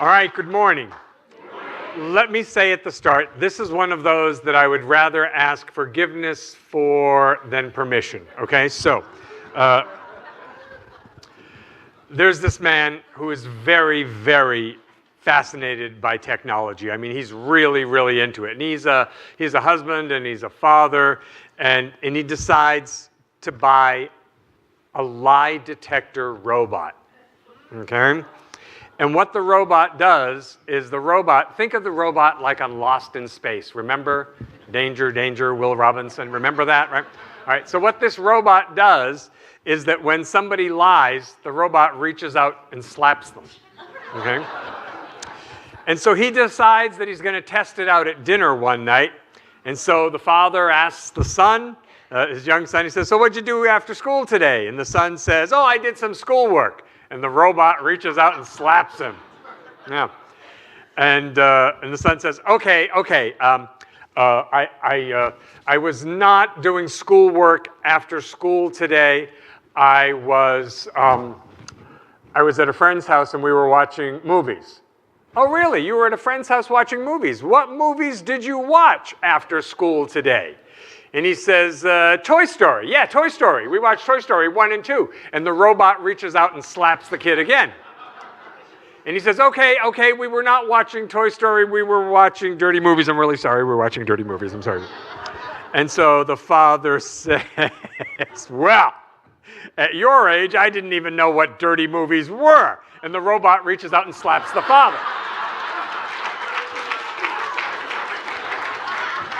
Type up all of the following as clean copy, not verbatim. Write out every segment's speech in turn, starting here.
All right, good morning. Let me say at the start, this is one of those that I would rather ask forgiveness for than permission, okay? So, there's this man who is very, very fascinated by technology. I mean, he's really, really into it. And he's a husband and he's a father, and he decides to buy a lie detector robot, okay? And what the robot does is think of the robot like on Lost in Space. Remember? Danger, danger, Will Robinson. Remember that, right? All right, so what this robot does is that when somebody lies, the robot reaches out and slaps them, okay? And so he decides that he's going to test it out at dinner one night. And so the father asks the son, his young son, he says, "So what'd you do after school today?" And the son says, "Oh, I did some schoolwork." And the robot reaches out and slaps him. Yeah. And the son says, okay, I was not doing schoolwork after school today. I was at a friend's house and we were watching movies. "Oh, really? You were at a friend's house watching movies? What movies did you watch after school today?" And he says, "Toy Story. Yeah, Toy Story. We watched Toy Story 1 and 2. And the robot reaches out and slaps the kid again. And he says, okay, we were not watching Toy Story. We were watching dirty movies. I'm really sorry. We're watching dirty movies. I'm sorry." And so the father says, "Well, at your age, I didn't even know what dirty movies were." And the robot reaches out and slaps the father.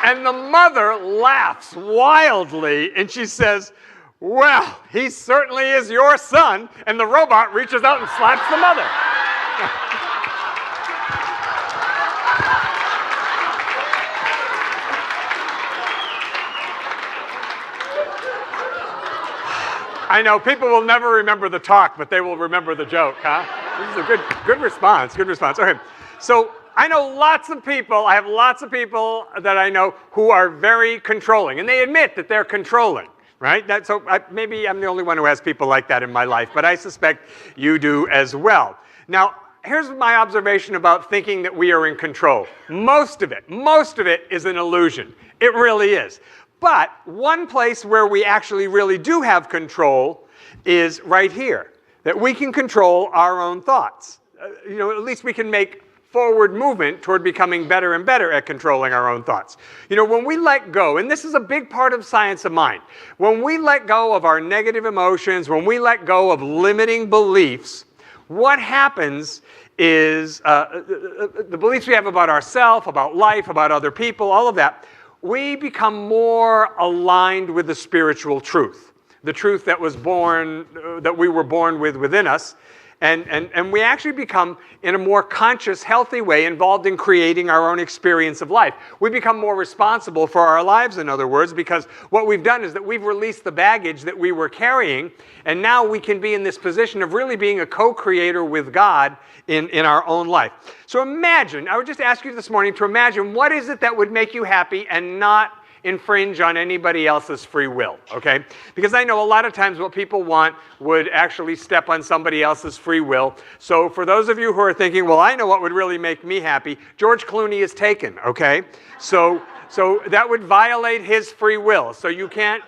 And the mother laughs wildly, and she says, "Well, he certainly is your son." And the robot reaches out and slaps the mother. I know people will never remember the talk, but they will remember the joke, huh? This is a good response, good response. Okay, so I know lots of people, I have lots of people that I know who are very controlling, and they admit that they're controlling, right? Maybe I'm the only one who has people like that in my life, but I suspect you do as well. Now, here's my observation about thinking that we are in control. Most of it is an illusion. It really is. But one place where we actually really do have control is right here, that we can control our own thoughts. At least we can make forward movement toward becoming better and better at controlling our own thoughts. When we let go, and this is a big part of science of mind, when we let go of our negative emotions, when we let go of limiting beliefs, what happens is the beliefs we have about ourselves, about life, about other people, all of that, we become more aligned with the spiritual truth, the truth that we were born with within us. And we actually become, in a more conscious, healthy way, involved in creating our own experience of life. We become more responsible for our lives, in other words, because what we've done is that we've released the baggage that we were carrying, and now we can be in this position of really being a co-creator with God in our own life. So imagine, I would just ask you this morning to imagine, what is it that would make you happy and not infringe on anybody else's free will, okay? Because I know a lot of times what people want would actually step on somebody else's free will. So for those of you who are thinking, well, I know what would really make me happy, George Clooney is taken, okay? So that would violate his free will. So you can't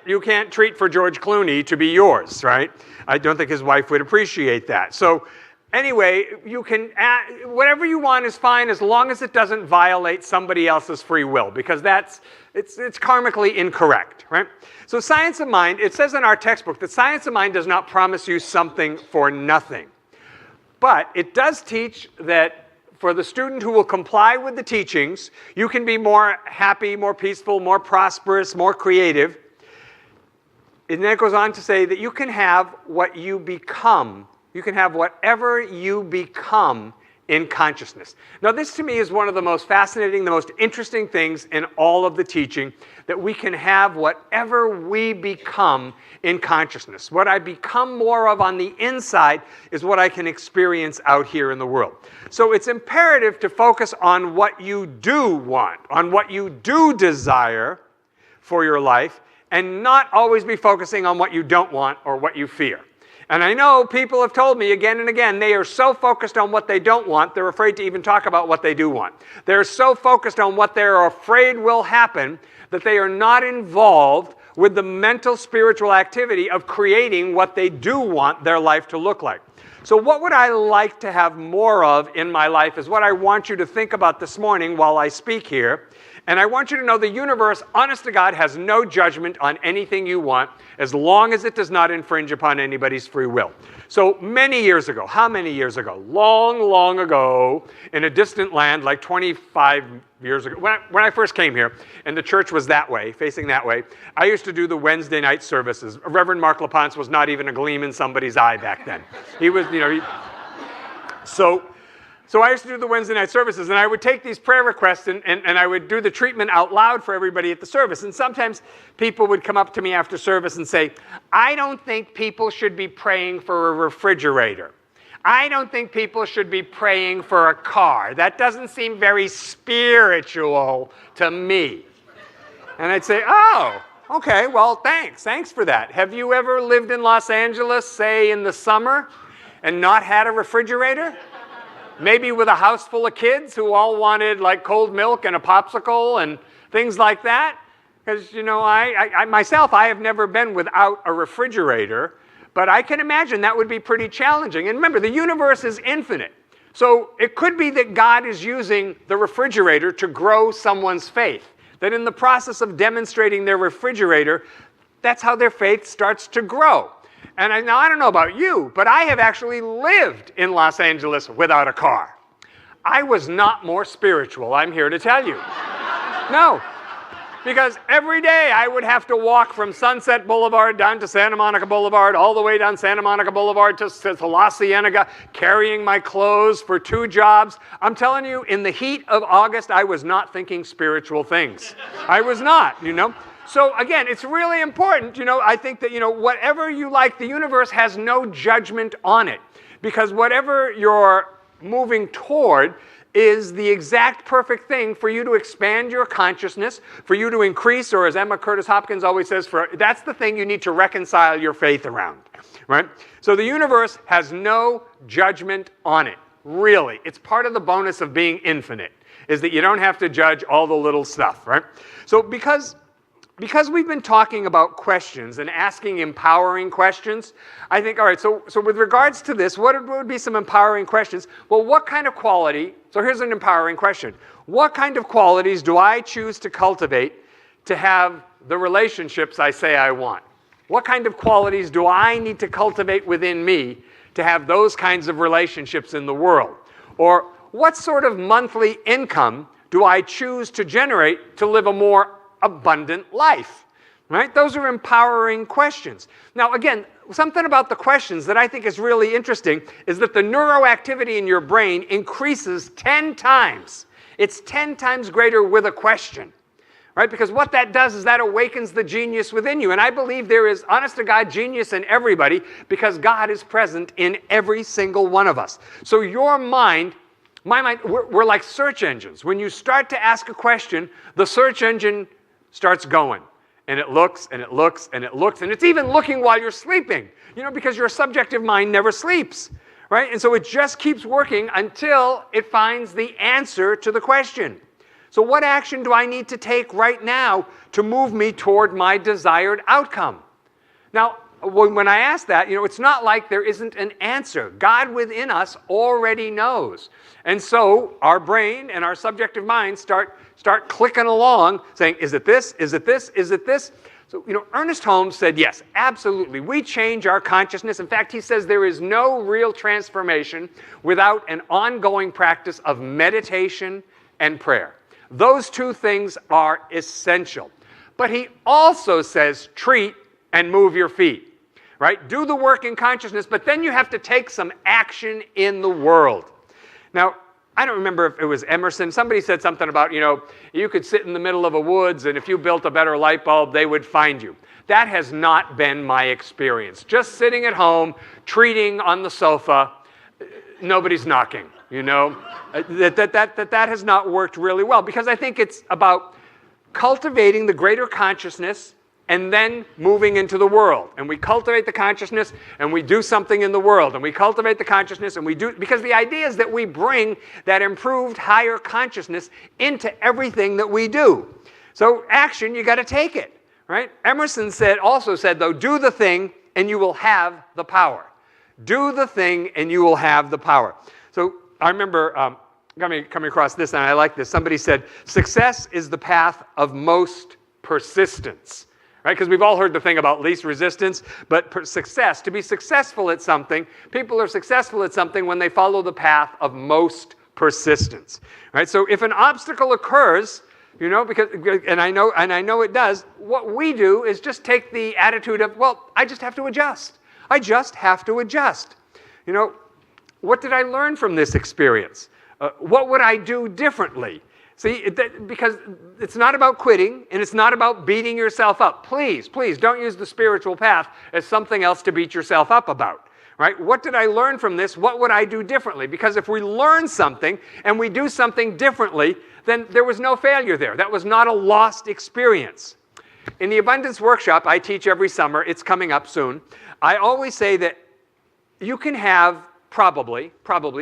treat for George Clooney to be yours, right? I don't think his wife would appreciate that. So anyway, you can whatever you want is fine as long as it doesn't violate somebody else's free will, because it's karmically incorrect, right? So science of mind, it says in our textbook that science of mind does not promise you something for nothing. But it does teach that for the student who will comply with the teachings, you can be more happy, more peaceful, more prosperous, more creative. And then it goes on to say that you can have what you become. You can have whatever you become in consciousness. Now, this to me is one of the most fascinating, the most interesting things in all of the teaching, that we can have whatever we become in consciousness. What I become more of on the inside is what I can experience out here in the world. So it's imperative to focus on what you do want, on what you do desire for your life, and not always be focusing on what you don't want or what you fear. And I know people have told me again and again, they are so focused on what they don't want, they're afraid to even talk about what they do want. They're so focused on what they're afraid will happen that they are not involved with the mental, spiritual activity of creating what they do want their life to look like. So what would I like to have more of in my life is what I want you to think about this morning while I speak here. And I want you to know the universe, honest to God, has no judgment on anything you want as long as it does not infringe upon anybody's free will. So many years ago, how many years ago? Long, long ago, in a distant land, like 25 years ago, when I first came here, and the church was that way, facing that way, I used to do the Wednesday night services. Reverend Mark LaPonce was not even a gleam in somebody's eye back then. He was, So I used to do the Wednesday night services, and I would take these prayer requests and I would do the treatment out loud for everybody at the service. And sometimes people would come up to me after service and say, I don't think people should be praying for a refrigerator. I don't think people should be praying for a car. That doesn't seem very spiritual to me. And I'd say, oh, okay, well, thanks. Thanks for that. Have you ever lived in Los Angeles, say in the summer, and not had a refrigerator? Maybe with a house full of kids who all wanted like cold milk and a popsicle and things like that. Because, I myself, I have never been without a refrigerator, but I can imagine that would be pretty challenging. And remember, the universe is infinite. So it could be that God is using the refrigerator to grow someone's faith. That in the process of demonstrating their refrigerator, that's how their faith starts to grow. And now, I don't know about you, but I have actually lived in Los Angeles without a car. I was not more spiritual, I'm here to tell you. No, because every day I would have to walk from Sunset Boulevard down to Santa Monica Boulevard, all the way down Santa Monica Boulevard to La Cienega, carrying my clothes for 2 jobs. I'm telling you, in the heat of August, I was not thinking spiritual things. I was not, So again, it's really important, I think that, whatever you like, the universe has no judgment on it. Because whatever you're moving toward is the exact perfect thing for you to expand your consciousness, for you to increase, or as Emma Curtis Hopkins always says, that's the thing you need to reconcile your faith around, right? So the universe has no judgment on it, really. It's part of the bonus of being infinite, is that you don't have to judge all the little stuff, right? So because we've been talking about questions and asking empowering questions, I think, all right, so with regards to this, what would be some empowering questions? Well, what kind of quality, so here's an empowering question. What kind of qualities do I choose to cultivate to have the relationships I say I want? What kind of qualities do I need to cultivate within me to have those kinds of relationships in the world? Or what sort of monthly income do I choose to generate to live a more abundant life, right? Those are empowering questions. Now, again, something about the questions that I think is really interesting is that the neuroactivity in your brain increases 10 times. It's 10 times greater with a question, right? Because what that does is that awakens the genius within you. And I believe there is, honest to God, genius in everybody because God is present in every single one of us. So your mind, my mind, we're like search engines. When you start to ask a question, the search engine starts going. And it looks, and it looks, and it looks, and it's even looking while you're sleeping, because your subjective mind never sleeps, right? And so it just keeps working until it finds the answer to the question. So what action do I need to take right now to move me toward my desired outcome? Now, when I ask that, it's not like there isn't an answer. God within us already knows. And so our brain and our subjective mind start clicking along saying, is it this? Is it this? Is it this? So, Ernest Holmes said, yes, absolutely. We change our consciousness. In fact, he says there is no real transformation without an ongoing practice of meditation and prayer. Those 2 things are essential. But he also says, treat and move your feet, right? Do the work in consciousness, but then you have to take some action in the world. Now, I don't remember if it was Emerson. Somebody said something about, you could sit in the middle of a woods and if you built a better light bulb, they would find you. That has not been my experience. Just sitting at home, treating on the sofa, nobody's knocking, That has not worked really well because I think it's about cultivating the greater consciousness and then moving into the world. And we cultivate the consciousness, and we do something in the world. And we cultivate the consciousness, and we do, because the idea is that we bring that improved, higher consciousness into everything that we do. So action, you got to take it, right? Emerson also said, though, do the thing, and you will have the power. Do the thing, and you will have the power. So I remember coming across this, and I like this. Somebody said, success is the path of most persistence. Right? Because we've all heard the thing about least resistance, but success, to be successful at something, people are successful at something when they follow the path of most persistence. Right? So if an obstacle occurs, you know, and I know it does, what we do is just take the attitude of, well, I just have to adjust. I just have to adjust. You know, what did I learn from this experience? What would I do differently? See, because it's not about quitting, and it's not about beating yourself up. Please, please, don't use the spiritual path as something else to beat yourself up about. Right? What did I learn from this? What would I do differently? Because if we learn something and we do something differently, then there was no failure there. That was not a lost experience. In the Abundance Workshop I teach every summer, it's coming up soon, I always say that you can have probably,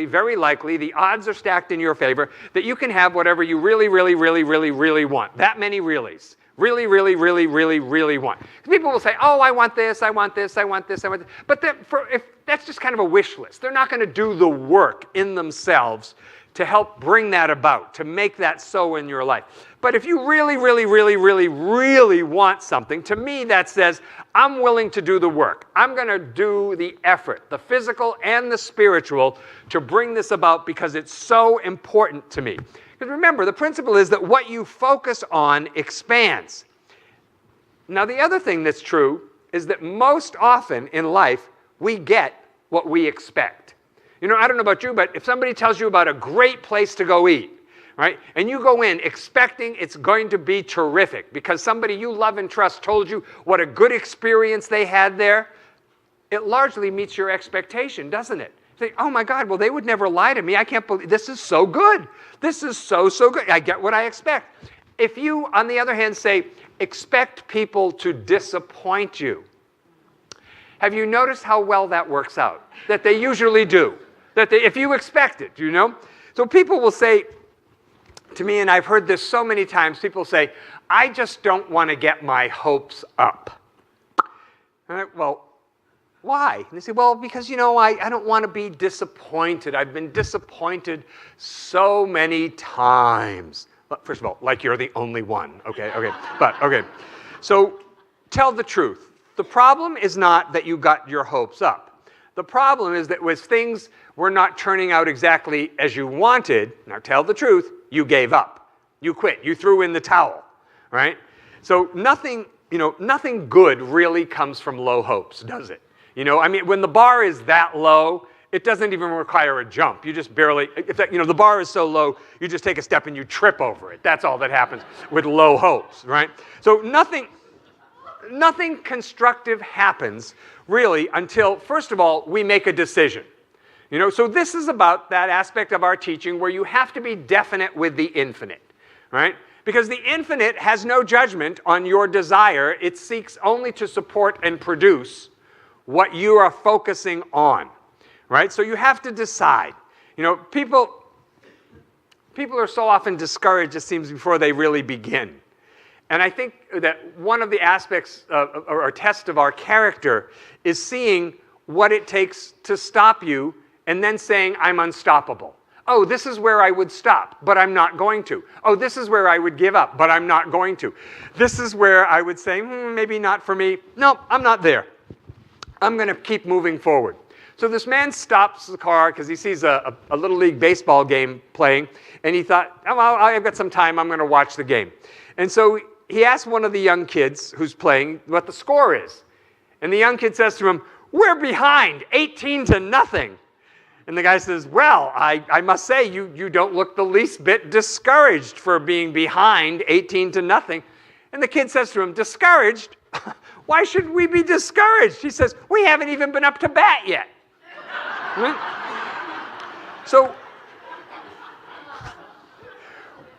very likely, the odds are stacked in your favor that you can have whatever you really, really, really, really, really want. That many reallys. Really, really, really, really, really want. People will say, oh, I want this, I want this, I want this, I want this. But if that's just kind of a wish list. They're not going to do the work in themselves to help bring that about, to make that so in your life. But if you really, really, really, really, really want something, to me that says, I'm willing to do the work. I'm going to do the effort, the physical and the spiritual, to bring this about because it's so important to me. Because remember, the principle is that what you focus on expands. Now, the other thing that's true is that most often in life, we get what we expect. You know, I don't know about you, but if somebody tells you about a great place to go eat, right, and you go in expecting it's going to be terrific because somebody you love and trust told you what a good experience they had there, it largely meets your expectation, doesn't it? You think, oh my God, well, they would never lie to me. I can't believe this is so good. This is so, so good. I get what I expect. If you, on the other hand, say, expect people to disappoint you, have you noticed how well that works out? That they usually do. If you expect it, you know? So people will say to me, and I've heard this so many times, people say, I just don't want to get my hopes up. Well, why? And they say, well, because, you know, I don't want to be disappointed. I've been disappointed so many times. First of all, like you're the only one. Okay. So tell the truth. The problem is not that you got your hopes up. The problem is that when things were not turning out exactly as you wanted, now tell the truth, you gave up. You quit. You threw in the towel, right? So nothing good really comes from low hopes, does it? You know, I mean, when the bar is that low, it doesn't even require a jump. You just barely, the bar is so low, you just take a step and you trip over it. That's all that happens with low hopes, right? So nothing constructive happens really until, first of all, we make a decision. You know, so this is about that aspect of our teaching where you have to be definite with the infinite, right? Because the infinite has no judgment on your desire. It seeks only to support and produce what you are focusing on, right? So you have to decide. You know, people are so often discouraged, it seems, before they really begin. And I think that one of the aspects or test of our character is seeing what it takes to stop you and then saying, I'm unstoppable. Oh, this is where I would stop, but I'm not going to. Oh, this is where I would give up, but I'm not going to. This is where I would say, maybe not for me. No, I'm not there. I'm going to keep moving forward. So this man stops the car because he sees a Little League baseball game playing, and he thought, oh, well, I've got some time. I'm going to watch the game. And so he asked one of the young kids who's playing what the score is. And the young kid says to him, we're behind, 18-0. And the guy says, well, I must say, you don't look the least bit discouraged for being behind 18-0. And the kid says to him, discouraged? Why should we be discouraged? He says, we haven't even been up to bat yet. So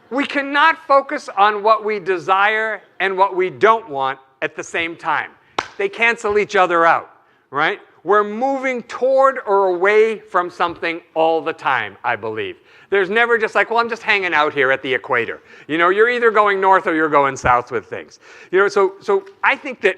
we cannot focus on what we desire and what we don't want at the same time. They cancel each other out, right? We're moving toward or away from something all the time, I believe. There's never just like, well, I'm just hanging out here at the equator. You know, you're either going north or you're going south with things. You know, so I think that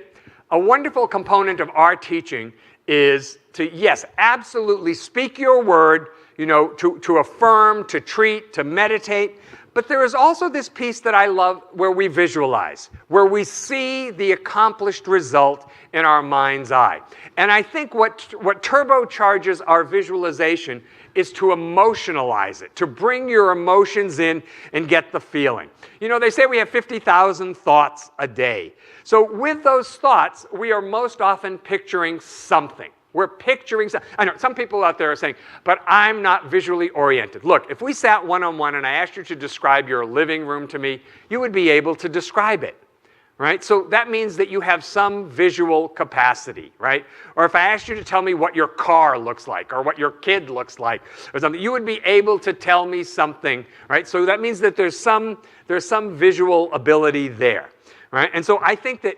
a wonderful component of our teaching is to, yes, absolutely speak your word, you know, to affirm, to treat, to meditate. But there is also this piece that I love where we visualize, where we see the accomplished result in our mind's eye. And I think what turbocharges our visualization is to emotionalize it, to bring your emotions in and get the feeling. You know, they say we have 50,000 thoughts a day. So with those thoughts, we are most often picturing something. We're picturing something. I know some people out there are saying, but I'm not visually oriented. Look, if we sat one-on-one and I asked you to describe your living room to me, you would be able to describe it, right? So that means that you have some visual capacity, right? Or if I asked you to tell me what your car looks like or what your kid looks like or something, you would be able to tell me something, right? So that means that there's some visual ability there, right? And so I think that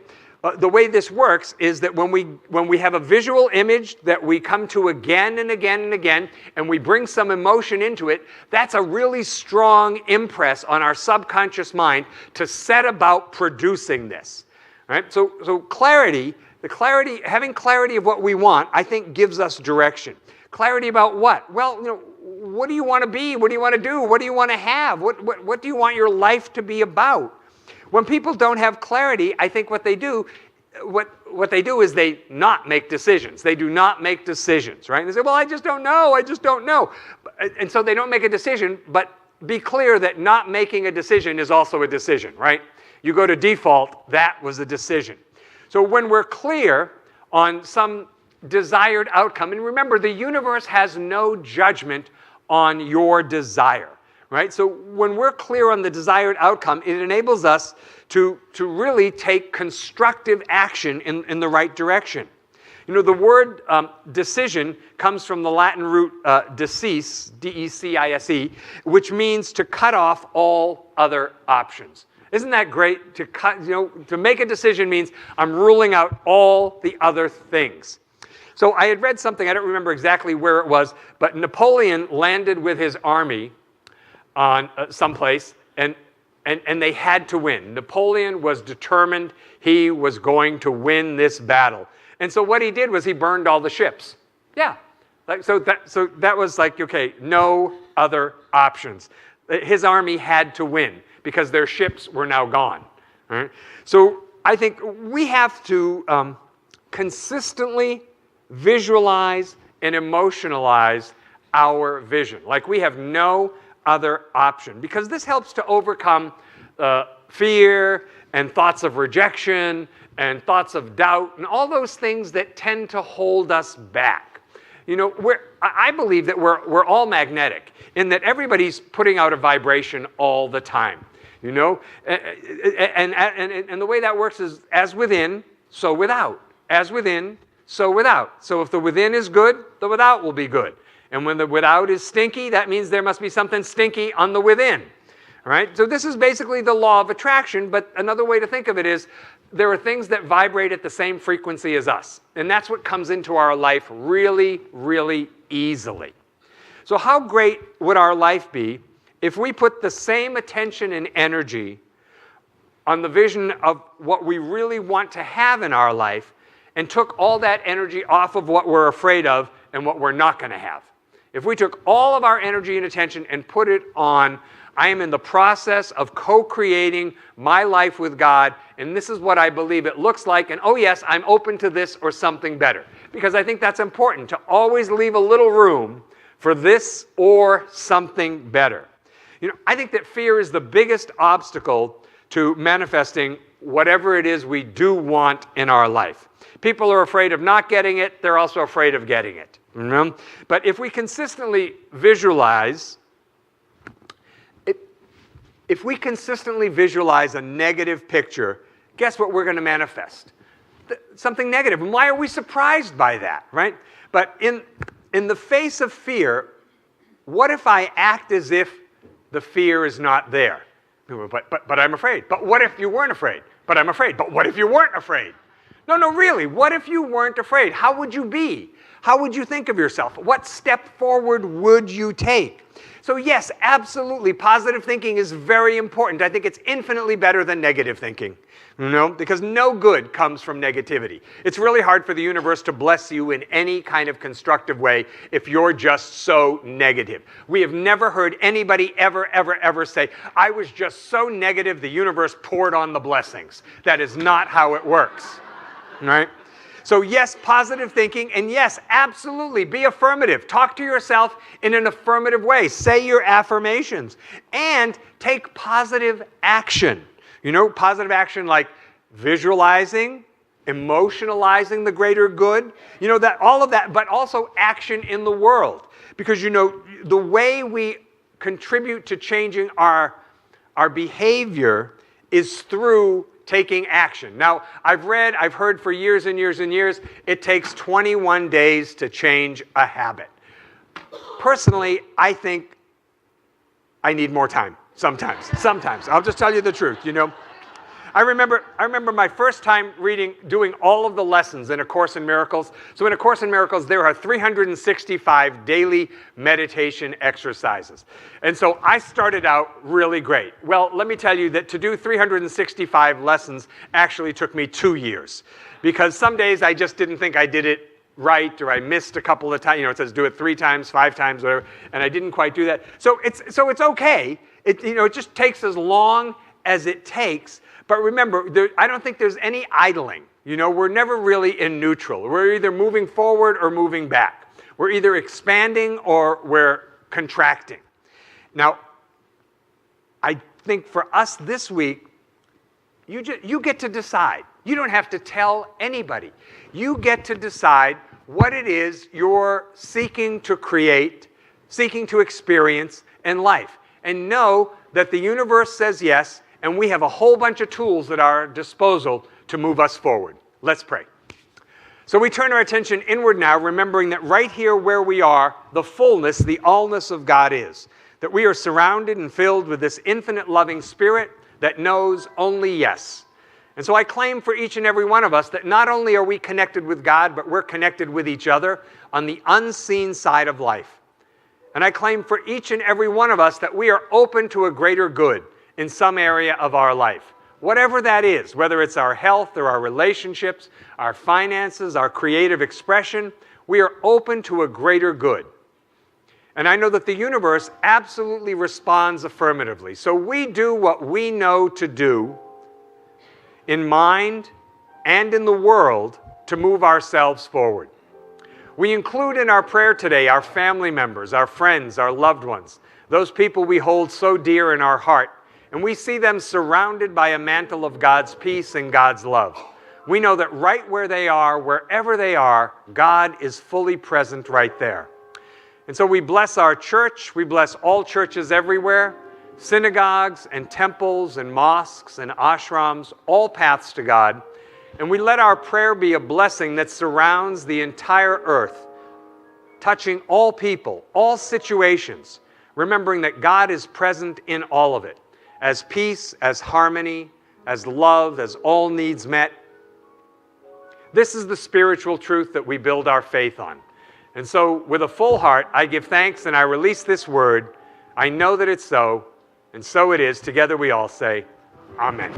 the way this works is that when we have a visual image that we come to again and again and again, and we bring some emotion into it, that's a really strong impress on our subconscious mind to set about producing this. Right? So clarity, having clarity of what we want, I think gives us direction. Clarity about what? Well, you know, what do you want to be? What do you want to do? What do you want to have? What do you want your life to be about? When people don't have clarity, I think what they do is they not make decisions. They do not make decisions, right? And they say, well, I just don't know. I just don't know. And so they don't make a decision, but be clear that not making a decision is also a decision, right? You go to default, that was a decision. So when we're clear on some desired outcome, and remember, the universe has no judgment on your desire. Right? So when we're clear on the desired outcome, it enables us to really take constructive action in the right direction. You know, the word decision comes from the Latin root decis, D-E-C-I-S-E, which means to cut off all other options. Isn't that great? To make a decision means I'm ruling out all the other things. So I had read something, I don't remember exactly where it was, but Napoleon landed with his army on someplace, and they had to win. Napoleon was determined he was going to win this battle. And so what he did was he burned all the ships. Yeah. So that was like, okay, no other options. His army had to win because their ships were now gone. Right? So I think we have to consistently visualize and emotionalize our vision. Like we have no other option, because this helps to overcome fear and thoughts of rejection and thoughts of doubt and all those things that tend to hold us back. You know, I believe that we're all magnetic in that everybody's putting out a vibration all the time. You know, and the way that works is as within, so without. As within, so without. So if the within is good, the without will be good. And when the without is stinky, that means there must be something stinky on the within. All right? So this is basically the law of attraction, but another way to think of it is there are things that vibrate at the same frequency as us. And that's what comes into our life really, really easily. So how great would our life be if we put the same attention and energy on the vision of what we really want to have in our life and took all that energy off of what we're afraid of and what we're not going to have? If we took all of our energy and attention and put it on, I am in the process of co-creating my life with God, and this is what I believe it looks like, and oh yes, I'm open to this or something better. Because I think that's important, to always leave a little room for this or something better. You know, I think that fear is the biggest obstacle to manifesting whatever it is we do want in our life. People are afraid of not getting it, they're also afraid of getting it. You know? But if we consistently visualize, if we consistently visualize a negative picture, guess what we're going to manifest? Something negative. And why are we surprised by that, right? But in the face of fear, what if I act as if the fear is not there? But I'm afraid. But what if you weren't afraid? but I'm afraid. But what if you weren't afraid? No, no, really, what if you weren't afraid? How would you be? How would you think of yourself? What step forward would you take? So yes, absolutely, positive thinking is very important. I think it's infinitely better than negative thinking, because no good comes from negativity. It's really hard for the universe to bless you in any kind of constructive way if you're just so negative. We have never heard anybody ever say, I was just so negative the universe poured on the blessings. That is not how it works, right? So yes, positive thinking, and yes, absolutely, be affirmative. Talk to yourself in an affirmative way. Say your affirmations, and take positive action. Positive action like visualizing, emotionalizing the greater good, all of that, but also action in the world. Because, the way we contribute to changing our behavior is through taking action. Now, I've heard for years and years and years, it takes 21 days to change a habit. Personally, I think I need more time. Sometimes. I'll just tell you the truth, I remember my first time doing all of the lessons in A Course in Miracles. So in A Course in Miracles, there are 365 daily meditation exercises. And so I started out really great. Well, let me tell you that to do 365 lessons actually took me 2 years. Because some days I just didn't think I did it right, or I missed a couple of times. It says do it 3 times, 5 times, whatever, and I didn't quite do that. So it's okay. It just takes as long as it takes. But remember, I don't think there's any idling. We're never really in neutral. We're either moving forward or moving back. We're either expanding or we're contracting. Now, I think for us this week, you get to decide. You don't have to tell anybody. You get to decide what it is you're seeking to create, seeking to experience in life. And know that the universe says yes, and we have a whole bunch of tools at our disposal to move us forward. Let's pray. So we turn our attention inward now, remembering that right here where we are, the fullness, the allness of God is. That we are surrounded and filled with this infinite loving spirit that knows only yes. And so I claim for each and every one of us that not only are we connected with God, but we're connected with each other on the unseen side of life. And I claim for each and every one of us that we are open to a greater good in some area of our life. Whatever that is, whether it's our health or our relationships, our finances, our creative expression, we are open to a greater good. And I know that the universe absolutely responds affirmatively. So we do what we know to do in mind and in the world to move ourselves forward. We include in our prayer today our family members, our friends, our loved ones, those people we hold so dear in our heart. And we see them surrounded by a mantle of God's peace and God's love. We know that right where they are, wherever they are, God is fully present right there. And so we bless our church. We bless all churches everywhere, synagogues and temples and mosques and ashrams, all paths to God. And we let our prayer be a blessing that surrounds the entire earth, touching all people, all situations, remembering that God is present in all of it. As peace, as harmony, as love, as all needs met. This is the spiritual truth that we build our faith on. And so, with a full heart, I give thanks and I release this word. I know that it's so, and so it is. Together we all say, Amen.